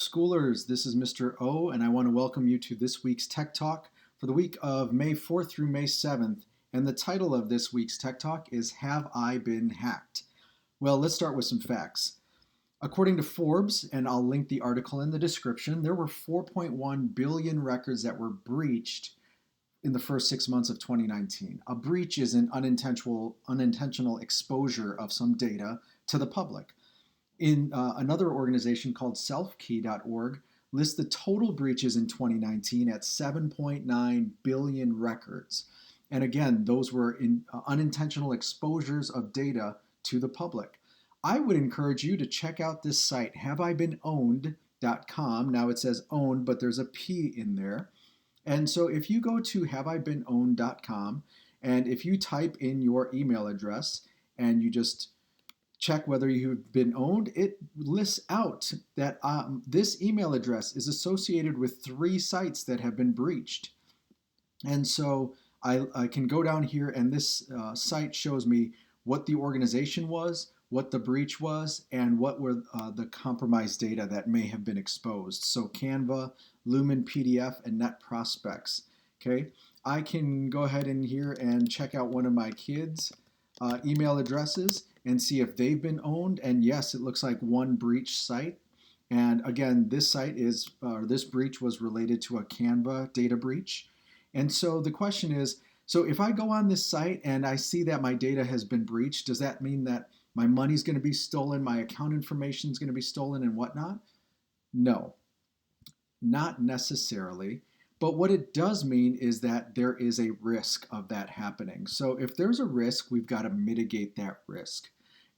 Schoolers, this is Mr. O, and I want to welcome you to this week's Tech Talk for the week of May 4th through May 7th. And the title of this week's Tech Talk is Have I Been Hacked? Well, let's start with some facts. According to Forbes, and I'll link the article in the description, there were 4.1 billion records that were breached in the first 6 months of 2019. A breach is an unintentional exposure of some data to the public. In another organization called selfkey.org lists the total breaches in 2019 at 7.9 billion records. And again, those were unintentional exposures of data to the public. I would encourage you to check out this site, haveibeenOwned.com. Now it says owned, but there's a P in there. And so if you go to haveibeenOwned.com and if you type in your email address and you just check whether you've been owned, it lists out that this email address is associated with 3 sites that have been breached. And so I can go down here and this site shows me what the organization was, what the breach was, and what were the compromised data that may have been exposed. So Canva, Lumen PDF, and Net Prospects. Okay, I can go ahead in here and check out one of my kids' email addresses and see if they've been owned. And yes, it looks like one breach site. And again, this breach was related to a Canva data breach. And so the question is, so if I go on this site and I see that my data has been breached, does that mean that my money's going to be stolen, my account information is going to be stolen and whatnot? No, not necessarily. But what it does mean is that there is a risk of that happening. So if there's a risk, we've got to mitigate that risk.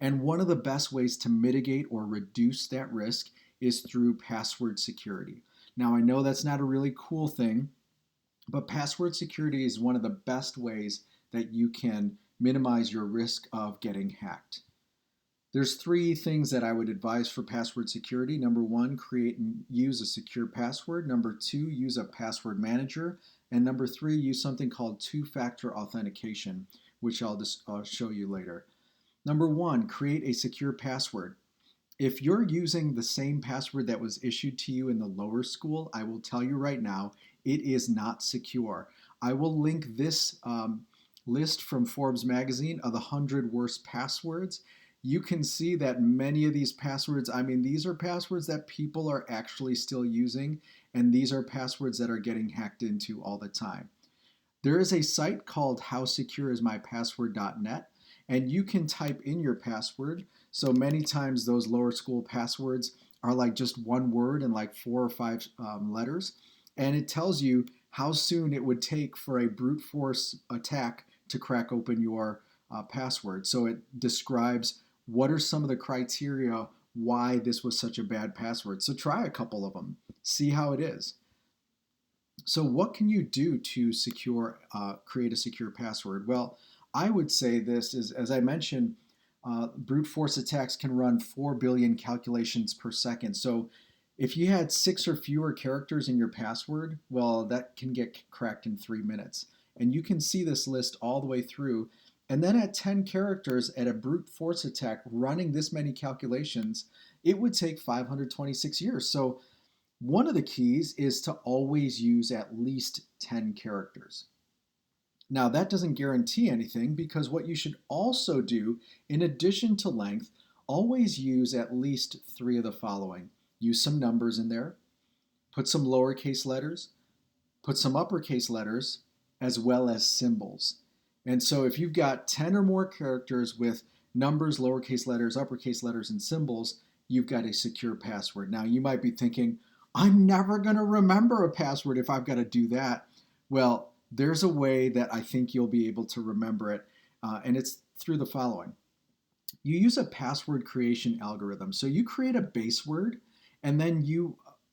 And one of the best ways to mitigate or reduce that risk is through password security. Now, I know that's not a really cool thing, but password security is one of the best ways that you can minimize your risk of getting hacked. There's 3 things that I would advise for password security. Number 1, create and use a secure password. Number 2, use a password manager. And number 3, use something called 2-factor authentication, which I'll show you later. Number 1, create a secure password. If you're using the same password that was issued to you in the lower school, I will tell you right now, it is not secure. I will link this list from Forbes magazine of the 100 worst passwords. You can see that many of these passwords, these are passwords that people are actually still using, and these are passwords that are getting hacked into all the time. There is a site called howsecureismypassword.net, and you can type in your password. So many times those lower school passwords are like just one word and like 4 or 5 letters, and it tells you how soon it would take for a brute force attack to crack open your password. So it describes what are some of the criteria why this was such a bad password. So try a couple of them, see how it is. So what can you do to create a secure password? Well, I would say this is, as I mentioned, brute force attacks can run 4 billion calculations per second. So if you had 6 or fewer characters in your password, well, that can get cracked in 3 minutes. And you can see this list all the way through. And then at 10 characters at a brute force attack running this many calculations, it would take 526 years. So one of the keys is to always use at least 10 characters. Now that doesn't guarantee anything, because what you should also do, in addition to length, always use at least 3 of the following. Use some numbers in there, put some lowercase letters, put some uppercase letters, as well as symbols. And so if you've got 10 or more characters with numbers, lowercase letters, uppercase letters, and symbols, you've got a secure password. Now you might be thinking, I'm never going to remember a password if I've got to do that. Well, there's a way that I think you'll be able to remember it, and it's through the following. You use a password creation algorithm. So you create a base word, and then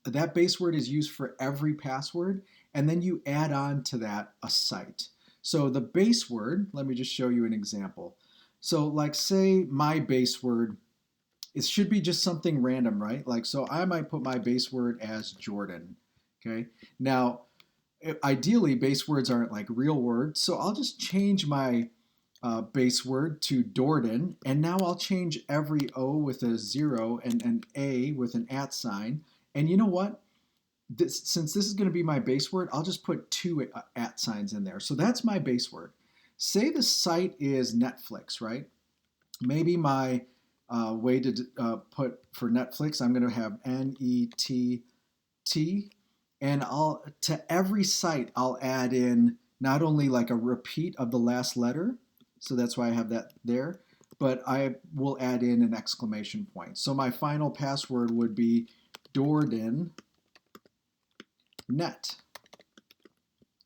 that base word is used for every password, and then you add on to that a site. So the base word, let me just show you an example. So like say my base word, it should be just something random, right? Like, so I might put my base word as Jordan, okay? Now, ideally base words aren't like real words, so I'll just change my base word to Dorden, and now I'll change every O with a 0 and an A with an @ sign, And you know what? Since this is going to be my base word, I'll just put two at signs in there. So that's my base word. Say the site is Netflix, right? Maybe my way to put for Netflix, I'm going to have NETT, and I'll to every site I'll add in not only like a repeat of the last letter, so that's why I have that there, but I will add in an exclamation point. So my final password would be Dordan net,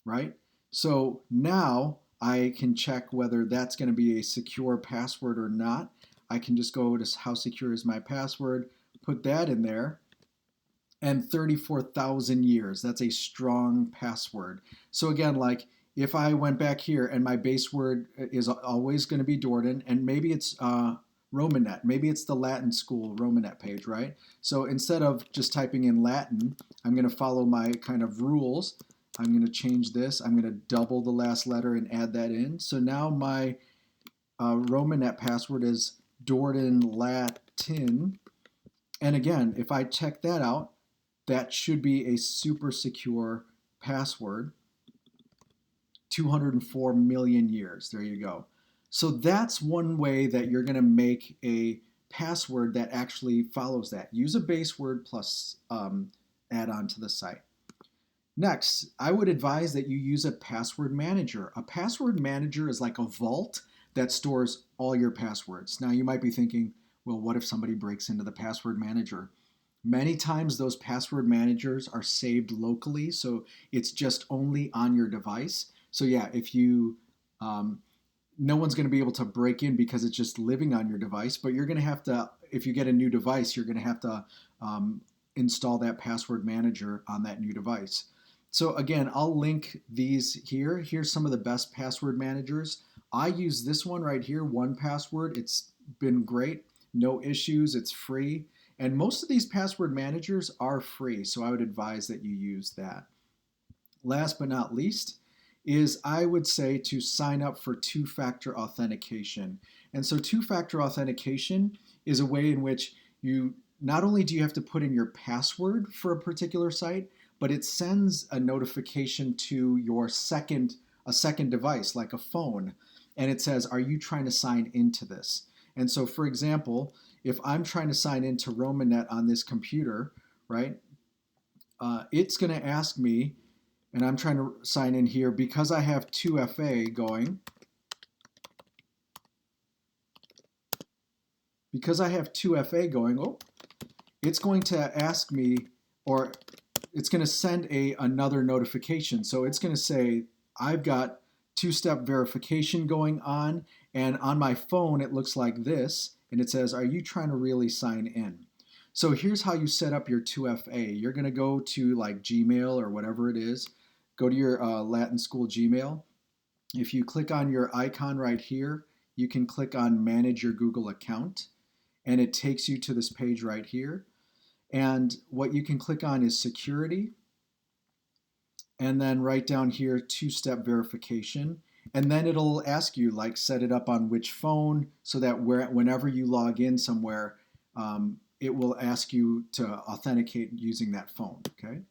right? So now I can check whether that's going to be a secure password or not. I can just go to how secure is my password, put that in there, and 34,000 years. That's a strong password. So again, like if I went back here and my base word is always going to be Dordan, and maybe it's Romanet, maybe it's the Latin school Romanet page, right? So instead of just typing in Latin, I'm going to follow my kind of rules. I'm going to change this. I'm going to double the last letter and add that in. So now my Romanet password is Dordan Latin. And again, if I check that out, that should be a super secure password. 204 million years. There you go. So that's one way that you're going to make a password that actually follows that. Use a base word plus add on to the site. Next, I would advise that you use a password manager. A password manager is like a vault that stores all your passwords. Now, you might be thinking, well, what if somebody breaks into the password manager? Many times those password managers are saved locally, so it's just only on your device. So yeah, if you, no one's going to be able to break in because it's just living on your device, but you're going to have to, if you get a new device, you're going to have to install that password manager on that new device. So again, I'll link these here. Here's some of the best password managers. I use this one right here, 1Password. It's been great, no issues, it's free. And most of these password managers are free, so I would advise that you use that. Last but not least is I would say to sign up for two-factor authentication. And so two-factor authentication is a way in which you not only do you have to put in your password for a particular site, but it sends a notification to your second device like a phone, and it says, are you trying to sign into this? And so for example, if I'm trying to sign into Romanet on this computer, right, it's going to ask me, and I'm trying to sign in here because I have 2FA going. Because I have 2FA going, it's going to ask me, or it's going to send another notification. So it's going to say, I've got two-step verification going on, and on my phone it looks like this, and it says, are you trying to really sign in? So here's how you set up your 2FA. You're going to go to like Gmail or whatever it is, go to your Latin School Gmail. If you click on your icon right here, you can click on Manage Your Google Account, and it takes you to this page right here. And what you can click on is Security, and then right down here, two-step verification. And then it'll ask you, like, set it up on which phone, so that whenever you log in somewhere, it will ask you to authenticate using that phone, okay?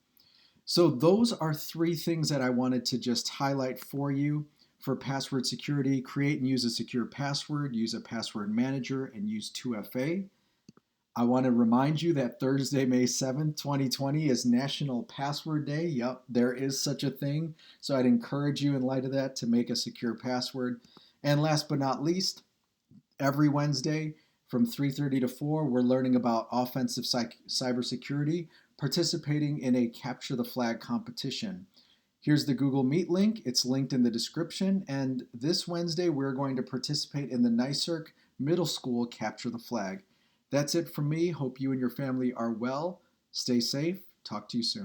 So those are three things that I wanted to just highlight for you for password security. Create and use a secure password, use a password manager, and use 2FA. I want to remind you that Thursday, May 7th, 2020 is National Password Day. Yep, there is such a thing. So I'd encourage you in light of that to make a secure password. And last but not least, every Wednesday from 3:30 to 4, we're learning about offensive cybersecurity, participating in a Capture the Flag competition. Here's the Google Meet link. It's linked in the description. And this Wednesday, we're going to participate in the NYSERC Middle School Capture the Flag. That's it from me. Hope you and your family are well. Stay safe. Talk to you soon.